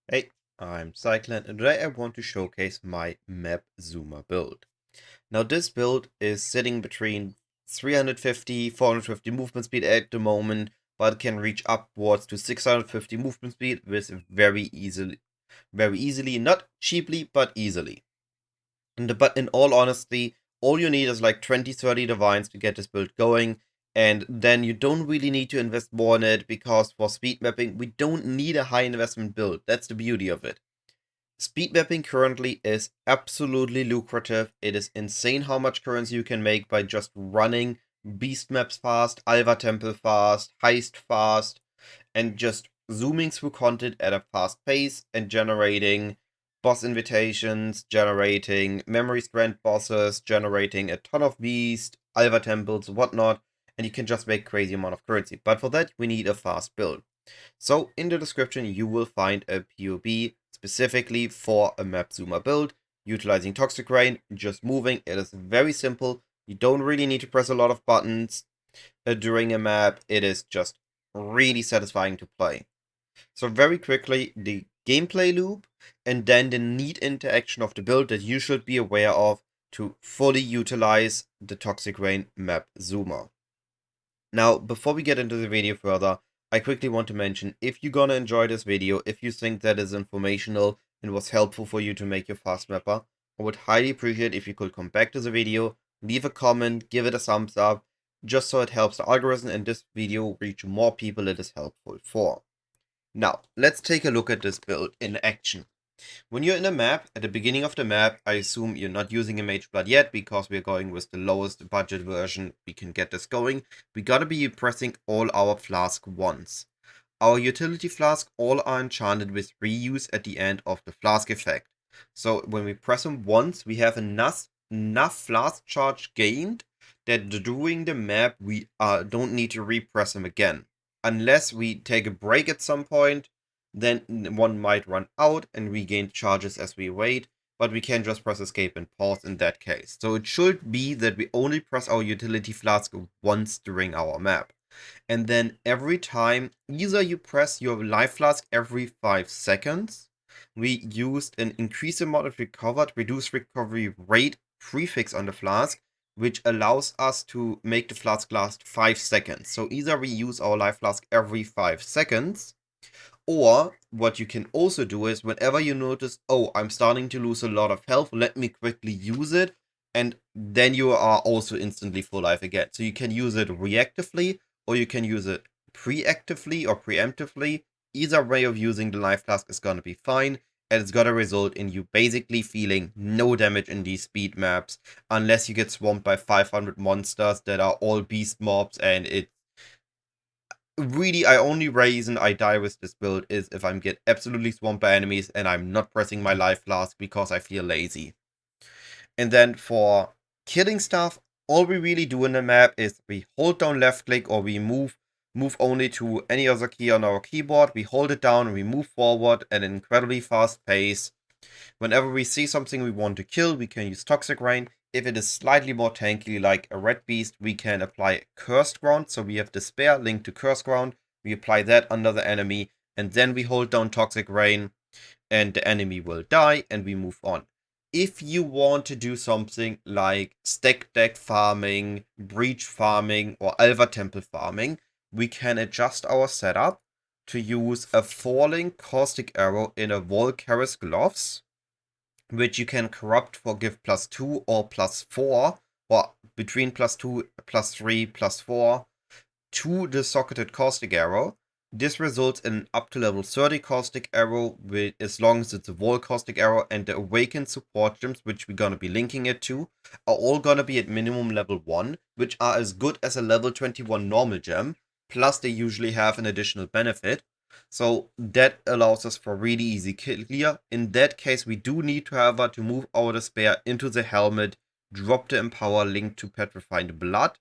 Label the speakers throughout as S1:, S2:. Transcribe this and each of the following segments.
S1: Hey, I'm Cyclon, and today I want to showcase my map zoomer build. Now this build is sitting between 350, 450 movement speed at the moment, but can reach upwards to 650 movement speed with very easily, not cheaply, but easily. But in all honesty, all you need is like 20-30 divines to get this build going, and then you don't really need to invest more in it, because for speed mapping, we don't need a high investment build. That's the beauty of it. Speed mapping currently is absolutely lucrative. It is insane how much currency you can make by just running beast maps fast, Alva temple fast, heist fast, and just zooming through content at a fast pace and generating boss invitations, generating memory strand bosses, generating a ton of beast, Alva temples, whatnot, and you can just make crazy amount of currency. But for that, we need a fast build. So in the description, you will find a POB specifically for a map zoomer build, utilizing Toxic Rain, just moving. It is very simple. You don't really need to press a lot of buttons during a map. It is just really satisfying to play. So very quickly, the gameplay loop, and then the neat interaction of the build that you should be aware of to fully utilize the Toxic Rain map zoomer. Now, before we get into the video further, I quickly want to mention, if you're gonna enjoy this video, if you think that is informational and was helpful for you to make your fast mapper, I would highly appreciate if you could come back to the video, leave a comment, give it a thumbs up, just so it helps the algorithm and this video reach more people it is helpful for. Now, let's take a look at this build in action. When you're in a map, at the beginning of the map, I assume you're not using a Mage Blood yet, because we're going with the lowest budget version we can get this going. We gotta be pressing all our flask once. Our utility flask all are enchanted with reuse at the end of the flask effect. So when we press them once, we have enough flask charge gained that during the map we don't need to repress them again. Unless we take a break at some point, then one might run out and regain charges as we wait, but we can just press escape and pause in that case. So it should be that we only press our utility flask once during our map. And then every time, either you press your life flask every 5 seconds, we used an increased amount of recovered, reduced recovery rate prefix on the flask, which allows us to make the flask last 5 seconds. So either we use our life flask every 5 seconds, or what you can also do is, whenever you notice, oh, I'm starting to lose a lot of health, let me quickly use it, and then you are also instantly full life again. So you can use it reactively, or you can use it preactively or preemptively. Either way of using the life flask is gonna be fine, and it's gonna result in you basically feeling no damage in these speed maps, unless you get swamped by 500 monsters that are all beast mobs, and it really, only reason I die with this build is if I'm get absolutely swamped by enemies and I'm not pressing my life flask because I feel lazy. And then for killing stuff, all we really do in the map is we hold down left click, or we move only to any other key on our keyboard. We hold it down and we move forward at an incredibly fast pace. Whenever we see something we want to kill, we can use Toxic Rain. If it is slightly more tanky, like a red beast, we can apply Cursed Ground. So we have Despair linked to Cursed Ground. We apply that under the enemy, and then we hold down Toxic Rain, and the enemy will die, and we move on. If you want to do something like stack deck farming, breach farming, or Alva temple farming, we can adjust our setup to use a falling caustic arrow in a Volcaris gloves, which you can corrupt for give +2 or +4, or between +2, +3, +4 to the socketed caustic arrow. This results in up to level 30 caustic arrow, as long as it's a wall caustic arrow, and the awakened support gems, which we're gonna be linking it to, are all gonna be at minimum level 1, which are as good as a level 21 normal gem, plus they usually have an additional benefit. So that allows us for really easy kill clear. In that case, we do need to, however, to move our Despair into the helmet, drop the Empower linked to Petrified Blood,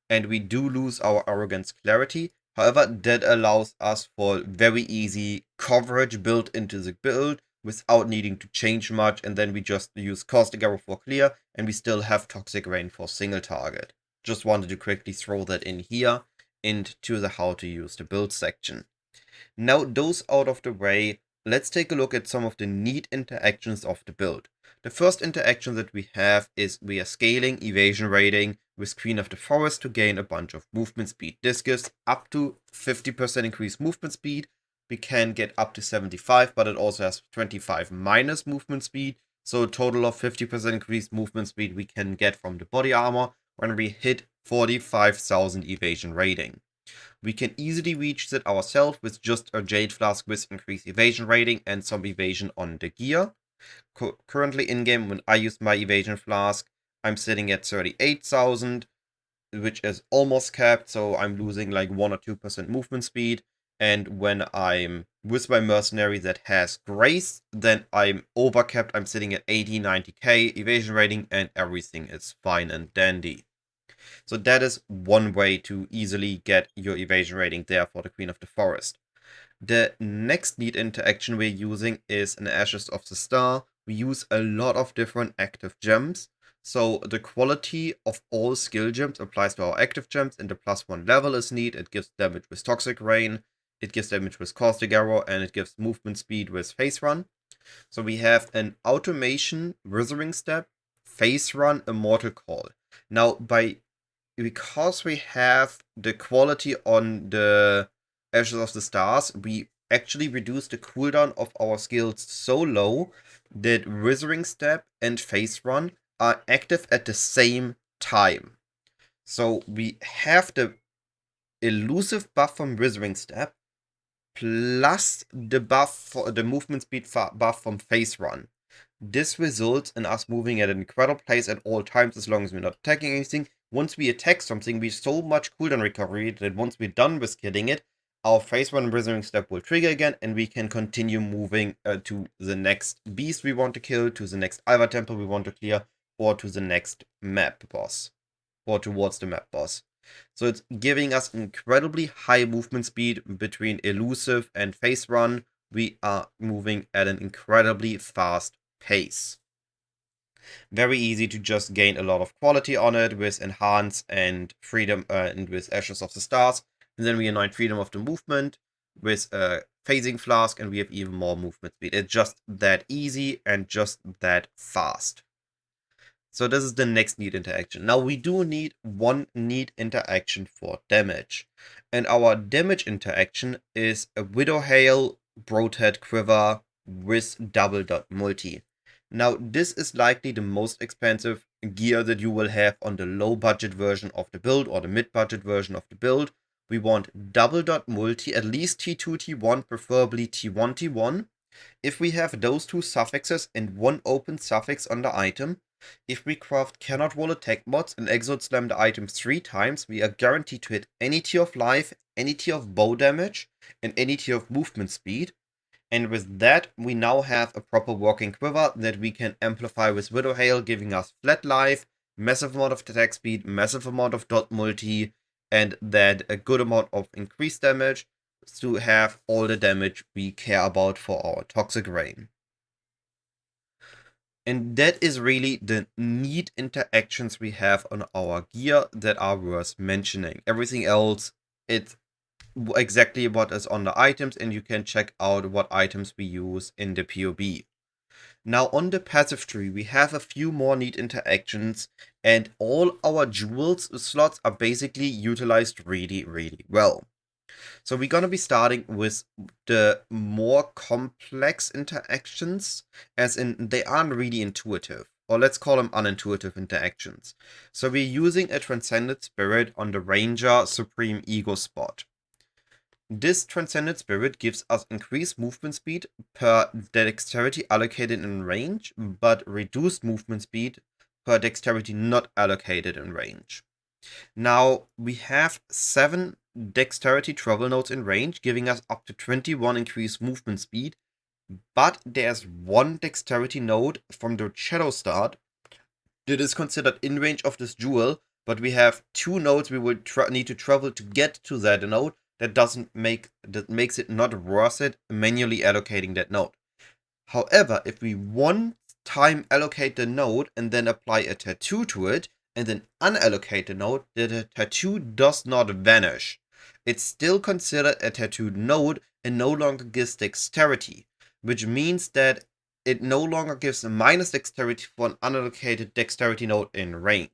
S1: and we do lose our Arrogance Clarity. However, that allows us for very easy coverage built into the build without needing to change much, and then we just use Caustic Arrow for clear, and we still have Toxic Rain for single target. Just wanted to quickly throw that in here into the how to use the build section. Now, those out of the way, let's take a look at some of the neat interactions of the build. The first interaction that we have is we are scaling evasion rating with Queen of the Forest to gain a bunch of movement speed. This gives up to 50% increased movement speed. We can get up to 75, but it also has 25 minus movement speed. So a total of 50% increased movement speed we can get from the body armor when we hit 45,000 evasion rating. We can easily reach that ourselves with just a Jade Flask with increased evasion rating and some evasion on the gear. Currently in-game, when I use my evasion flask, I'm sitting at 38,000, which is almost capped, so I'm losing like 1 or 2% movement speed. And when I'm with my Mercenary that has Grace, then I'm overcapped. I'm sitting at 80, 90k evasion rating, and everything is fine and dandy. So that is one way to easily get your evasion rating there for the Queen of the Forest. The next neat interaction we're using is in Ashes of the Star. We use a lot of different active gems. So the quality of all skill gems applies to our active gems, and the +1 level is neat. It gives damage with Toxic Rain, it gives damage with Caustic Arrow, and it gives movement speed with Phase Run. So we have an Automation, Withering Step, Phase Run, Immortal Call. Now, because we have the quality on the Ashes of the Stars, we actually reduce the cooldown of our skills so low that Withering Step and Phase Run are active at the same time. So we have the elusive buff from Withering Step plus the buff for the movement speed buff from Phase Run. This results in us moving at an incredible pace at all times as long as we're not attacking anything. Once we attack something, we have so much cooldown recovery that once we're done with killing it, our Phase Run Withering Step will trigger again, and we can continue moving to the next beast we want to kill, to the next Alva temple we want to clear, or to the next map boss, or towards the map boss. So it's giving us incredibly high movement speed between elusive and Phase Run. We are moving at an incredibly fast pace. Very easy to just gain a lot of quality on it with Enhance and Freedom and with Ashes of the Stars. And then we anoint Freedom of the Movement with Phasing Flask, and we have even more movement speed. It's just that easy and just that fast. So this is the next neat interaction. Now we do need one neat interaction for damage. And our damage interaction is a Widowhail DoT Quiver with double DoT multi. Now this is likely the most expensive gear that you will have on the low budget version of the build or the mid budget version of the build. We want double DoT multi, at least T2, T1, preferably T1, T1. If we have those two suffixes and one open suffix on the item, if we craft cannot roll attack mods and exalt slam the item 3 times, we are guaranteed to hit any tier of life, any tier of bow damage, and any tier of movement speed. And with that, we now have a proper working quiver that we can amplify with Widowhail, giving us flat life, massive amount of attack speed, massive amount of DoT multi, and then a good amount of increased damage to have all the damage we care about for our Toxic Rain. And that is really the neat interactions we have on our gear that are worth mentioning. Everything else, it's exactly what is on the items, and you can check out what items we use in the POB. Now on the passive tree, we have a few more neat interactions, and all our jewels slots are basically utilized really, really well. So we're going to be starting with the more complex interactions, as in they aren't really intuitive, or let's call them unintuitive interactions. So we're using a Transcended Spirit on the Ranger Supreme Ego spot. This Transcended Spirit gives us increased movement speed per dexterity allocated in range, but reduced movement speed per dexterity not allocated in range. Now, we have 7 dexterity travel nodes in range, giving us up to 21 increased movement speed, but there's 1 dexterity node from the Shadow Start that is considered in range of this jewel, but we have 2 nodes we will need to travel to get to that node. That makes it not worth it manually allocating that node. However, if we one time allocate the node and then apply a tattoo to it, and then unallocate the node, the tattoo does not vanish. It's still considered a tattooed node and no longer gives dexterity. which means that it no longer gives a minus dexterity for an unallocated dexterity node in range.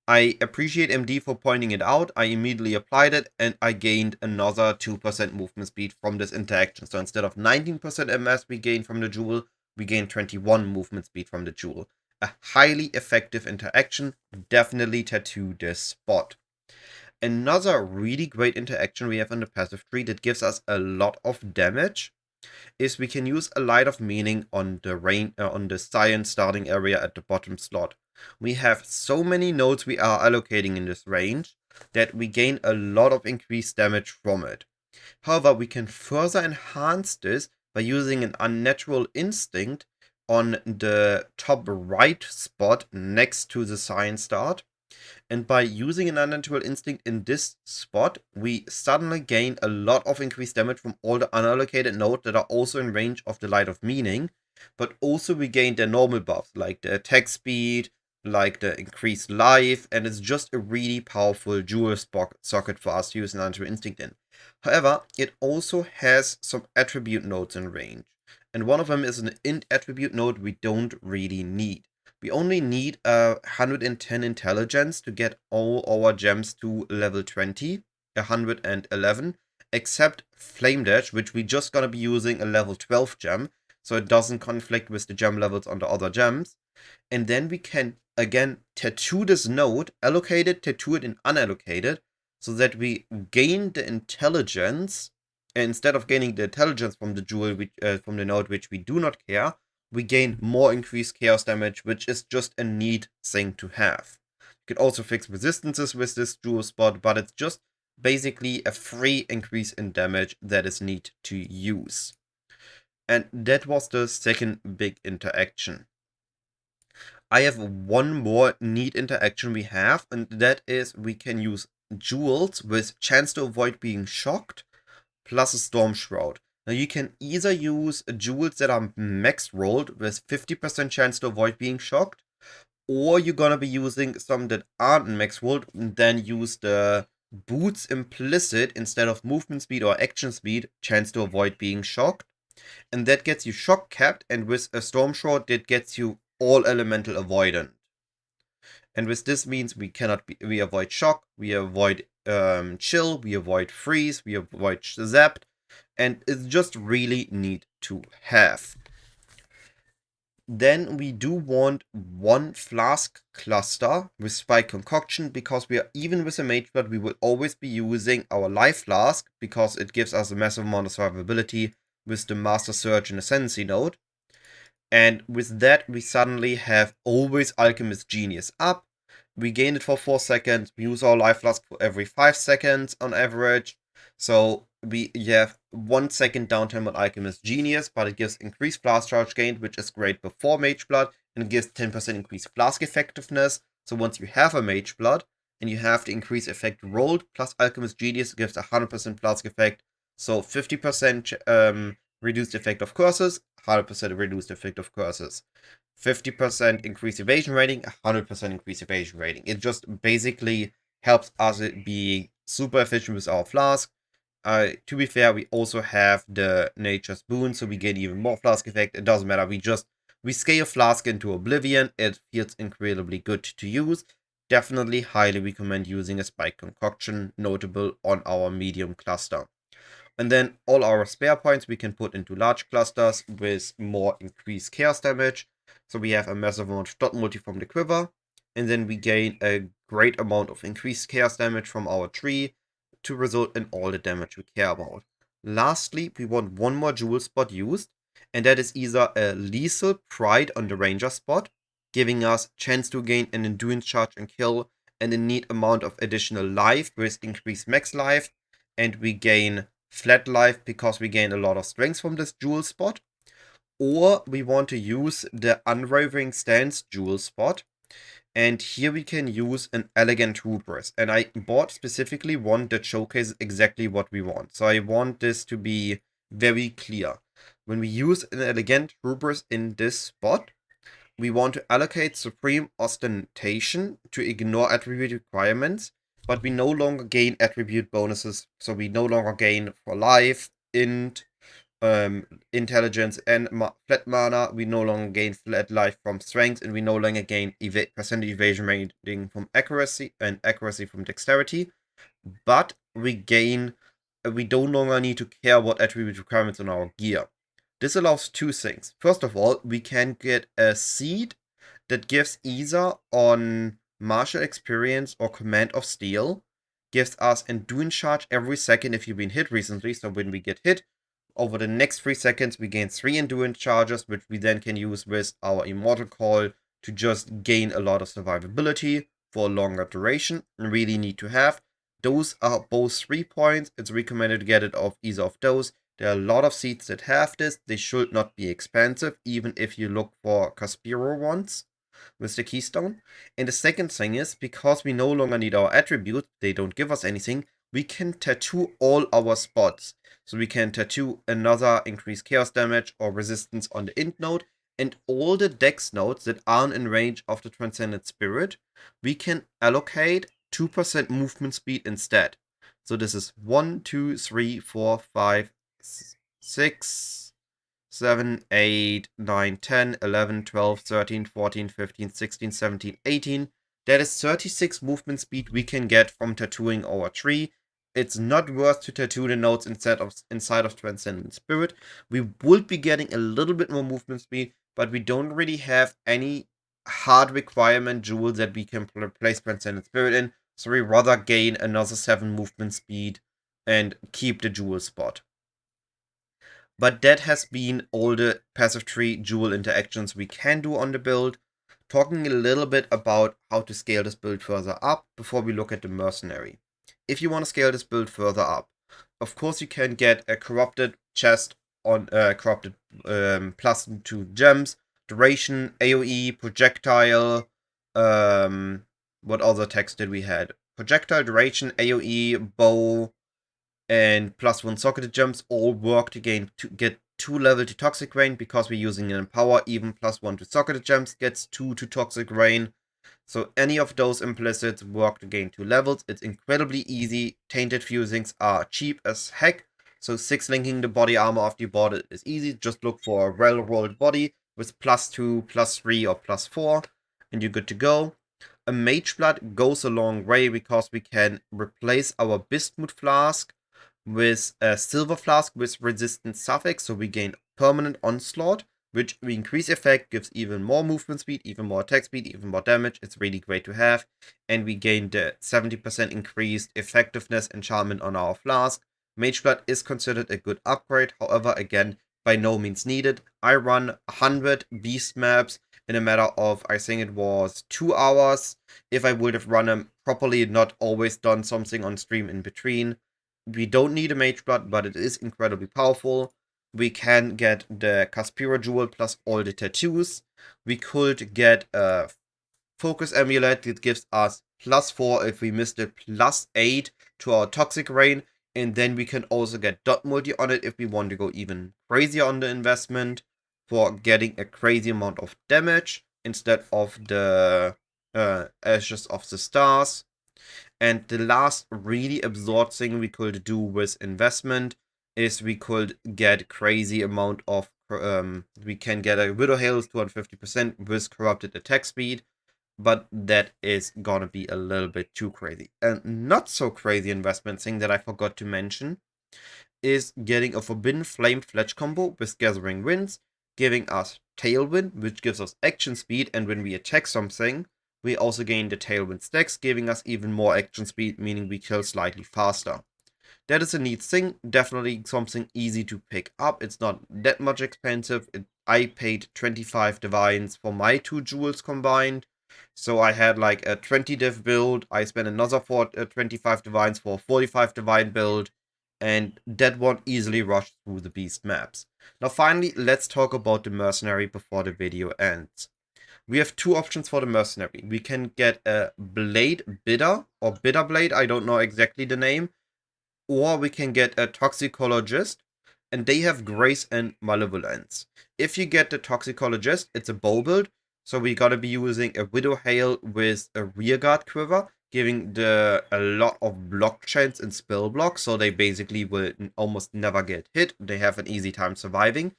S1: I appreciate MD for pointing it out. I immediately applied it and I gained another 2% movement speed from this interaction. So instead of 19% MS we gained from the jewel, we gained 21 movement speed from the jewel. A highly effective interaction. Definitely tattoo this spot. Another really great interaction we have in the passive tree that gives us a lot of damage is we can use a Light of Meaning on the science starting area at the bottom slot. We have so many nodes we are allocating in this range that we gain a lot of increased damage from it. However, we can further enhance this by using an Unnatural Instinct on the top right spot next to the science start. And by using an Unnatural Instinct in this spot, we suddenly gain a lot of increased damage from all the unallocated nodes that are also in range of the Light of Meaning. But also we gain their normal buffs, like the attack speed, like the increased life, and it's just a really powerful dual socket for us to use an Unnatural Instinct in. However, it also has some attribute nodes in range. And one of them is an int attribute node we don't really need. We only need 110 intelligence to get all our gems to level 20, 111, except Flame Dash, which we just gonna be using a level 12 gem, so it doesn't conflict with the gem levels on the other gems. And then we can, again, tattoo this node, allocate it, tattoo it, and unallocate it, so that we gain the intelligence, instead of gaining the intelligence from the jewel, from the node which we do not care, we gain more increased chaos damage, which is just a neat thing to have. You can also fix resistances with this jewel spot, but it's just basically a free increase in damage that is neat to use. And that was the second big interaction. I have one more neat interaction we have, and that is we can use jewels with chance to avoid being shocked, plus a Storm Shroud. Now you can either use jewels that are max rolled with 50% chance to avoid being shocked, or you're gonna be using some that aren't max rolled and then use the boots implicit instead of movement speed or action speed chance to avoid being shocked. And that gets you shock capped, and with a Storm Shroud that gets you all elemental avoidant. And with this means we avoid shock, we avoid chill, we avoid freeze, we avoid zapped, and it's just really neat to have. Then we do want one flask cluster with Spike Concoction, because we are, even with a Mage Blood, we will always be using our Life Flask, because it gives us a massive amount of survivability with the Master Surge and Ascendancy node. And with that, we suddenly have always Alchemist Genius up. We gain it for 4 seconds. We use our Life Flask for every 5 seconds on average. So we have 1 second downtime on Alchemist Genius, but it gives increased Flask Charge gained, which is great before Mage Blood, and it gives 10% increased Flask effectiveness. So once you have a Mage Blood, and you have the increased effect rolled, plus Alchemist Genius gives 100% Flask effect. So 50% reduced effect of curses, 100% reduced effect of curses. 50% increased evasion rating, 100% increased evasion rating. It just basically helps us be super efficient with our flask. To be fair, we also have the Nature's Boon, so we get even more flask effect. It doesn't matter, we scale flask into oblivion. It feels incredibly good to use. Definitely highly recommend using a Spike Concoction, notable on our medium cluster. And then all our spare points we can put into large clusters with more increased chaos damage. So we have a massive amount of DoT multi from the Quiver. And then we gain a great amount of increased chaos damage from our tree to result in all the damage we care about. Lastly, we want one more jewel spot used. And that is either a lethal Pride on the Ranger spot, giving us chance to gain an endurance charge and kill, and a neat amount of additional life with increased max life. And we gain flat life because we gain a lot of strength from this jewel spot. Or we want to use the Unwavering Stance jewel spot, and here we can use an Elegant Hubris. And I bought specifically one that showcases exactly what we want. So I want this to be very clear. When we use an Elegant Hubris in this spot, we want to allocate Supreme Ostentation to ignore attribute requirements, but we no longer gain attribute bonuses. So we no longer gain for life, int, intelligence and flat mana. We no longer gain flat life from strength, and we no longer gain percentage evasion rating from accuracy and accuracy from dexterity. But we gain, we no longer need to care what attribute requirements on our gear. This allows two things. First of all, we can get a seed that gives either on martial experience or command of steel, gives us endurance charge every second if you've been hit recently. So when we get hit, over the next 3 seconds, we gain 3 endurance charges, which we then can use with our Immortal Call to just gain a lot of survivability for a longer duration. Really need to have. Those are both 3 points. It's recommended to get it off either of those. There are a lot of seeds that have this. They should not be expensive, even if you look for Caspiro ones with the keystone. And the second thing is, because we no longer need our attributes, they don't give us anything, we can tattoo all our spots. So we can tattoo another increased chaos damage or resistance on the int node, and all the dex nodes that aren't in range of the Transcendent Spirit, we can allocate 2% movement speed instead. So this is 1, 2, 3, 4, 5, 6, 7, 8, 9, 10, 11, 12, 13, 14, 15, 16, 17, 18. That is 36 movement speed we can get from tattooing our tree. It's not worth to tattoo the nodes inside of Transcendent Spirit. We would be getting a little bit more movement speed, but we don't really have any hard requirement jewel that we can replace Transcendent Spirit in, so we rather gain another 7 movement speed and keep the jewel spot. But that has been all the passive tree jewel interactions we can do on the build. Talking a little bit about how to scale this build further up before we look at the Mercenary. If you want to scale this build further up, of course you can get a corrupted chest on corrupted plus 2 gems, duration, AoE, projectile. What other text did we had? Projectile, duration, AoE, bow, and plus 1 socketed gems all work to get 2 level to Toxic Rain because we're using an Empower. Even plus 1 to socketed gems gets 2 to Toxic Rain. So any of those implicits work to gain 2 levels. It's incredibly easy. Tainted fusings are cheap as heck. So 6 linking the body armor after you bought it is easy. Just look for a well-rolled body with plus 2, plus 3, or plus 4, and you're good to go. A Mage Blood goes a long way because we can replace our Bismuth Flask with a Silver Flask with resistant suffix, so we gain permanent onslaught, which we increase effect, gives even more movement speed, even more attack speed, even more damage. It's really great to have. And we gain the 70% increased effectiveness enchantment on our flask. Mage Blood is considered a good upgrade, however, again, by no means needed. I run 100 beast maps in a matter of, I think it was 2 hours. If I would have run them properly, not always done something on stream in between. We don't need a Mage Blood, but it is incredibly powerful. We can get the Caspiro Jewel plus all the tattoos. We could get a Focus Amulet that gives us plus 4 if we missed it, plus 8 to our Toxic Rain. And then we can also get DoT multi on it if we want to go even crazier on the investment for getting a crazy amount of damage instead of the Ashes of the Stars. And the last really absurd thing we could do with investment is we could get crazy amount of, we can get a Widowhail 250% with corrupted attack speed, but that is gonna be a little bit too crazy. And not so crazy investment thing that I forgot to mention is getting a Forbidden Flame Fletch combo with Gathering Winds, giving us Tailwind, which gives us action speed, and when we attack something, we also gain the Tailwind stacks, giving us even more action speed, meaning we kill slightly faster. That is a neat thing, definitely something easy to pick up. It's not that much expensive. I paid 25 divines for my 2 jewels combined. So I had like a 20 div build. I spent another 25 divines for a 45 divine build. And that one easily rushed through the beast maps. Now finally, let's talk about the Mercenary before the video ends. We have 2 options for the Mercenary. We can get a Blade Bidder, or Bidder Blade, I don't know exactly the name. Or we can get a Toxicologist, and they have Grace and Malevolence. If you get the Toxicologist, it's a bow build, so we gotta be using a Widowhail with a Rearguard Quiver, giving a lot of blockchains and spell blocks, so they basically will almost never get hit. They have an easy time surviving.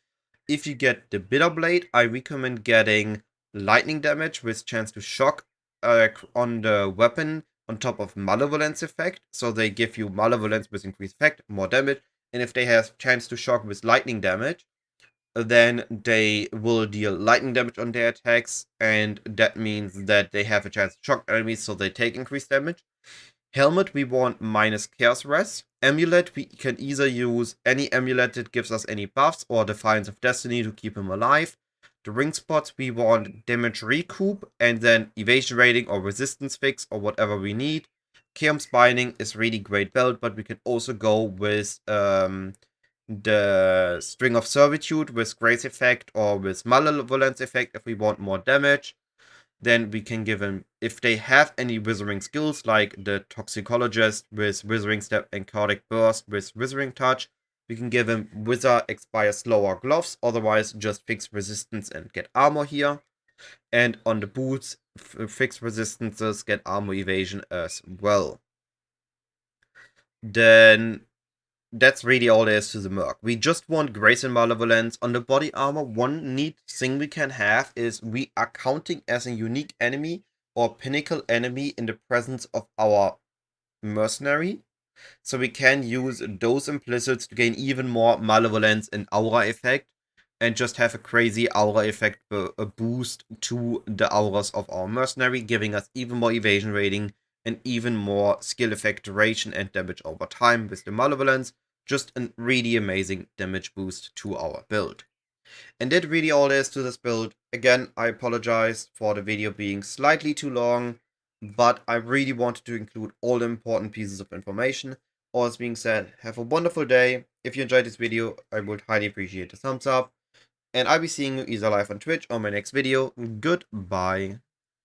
S1: If you get the Bitter Blade, I recommend getting lightning damage with chance to shock on the weapon on top of Malevolence effect. So they give you Malevolence with increased effect, more damage. And if they have chance to shock with lightning damage, then they will deal lightning damage on their attacks, and that means that they have a chance to shock enemies, so they take increased damage. Helmet, we want minus Chaos Res. Amulet, we can either use any amulet that gives us any buffs or Defiance of Destiny to keep him alive. The ring spots, we want damage recoup and then evasion rating or resistance fix or whatever we need. Chaos Binding is really great build, but we can also go with the String of Servitude with Grace effect or with Malevolence effect if we want more damage. Then we can give them, if they have any withering skills like the Toxicologist with Withering Step and Chaotic Burst with Withering Touch, we can give him Wither, Expire Slower Gloves, otherwise just fix resistance and get armor here. And on the boots, fix resistances, get armor evasion as well. Then that's really all there is to the Merc. We just want Grace and Malevolence. On the body armor, one neat thing we can have is we are counting as a unique enemy or pinnacle enemy in the presence of our Mercenary. So we can use those implicits to gain even more Malevolence and Aura effect and just have a crazy Aura effect a boost to the auras of our Mercenary, giving us even more evasion rating and even more skill effect duration and damage over time with the Malevolence. Just a really amazing damage boost to our build. And that really all there is to this build. Again, I apologize for the video being slightly too long, but I really wanted to include all the important pieces of information. All this being said, have a wonderful day. If you enjoyed this video, I would highly appreciate a thumbs up. And I'll be seeing you either live on Twitch or my next video. Goodbye.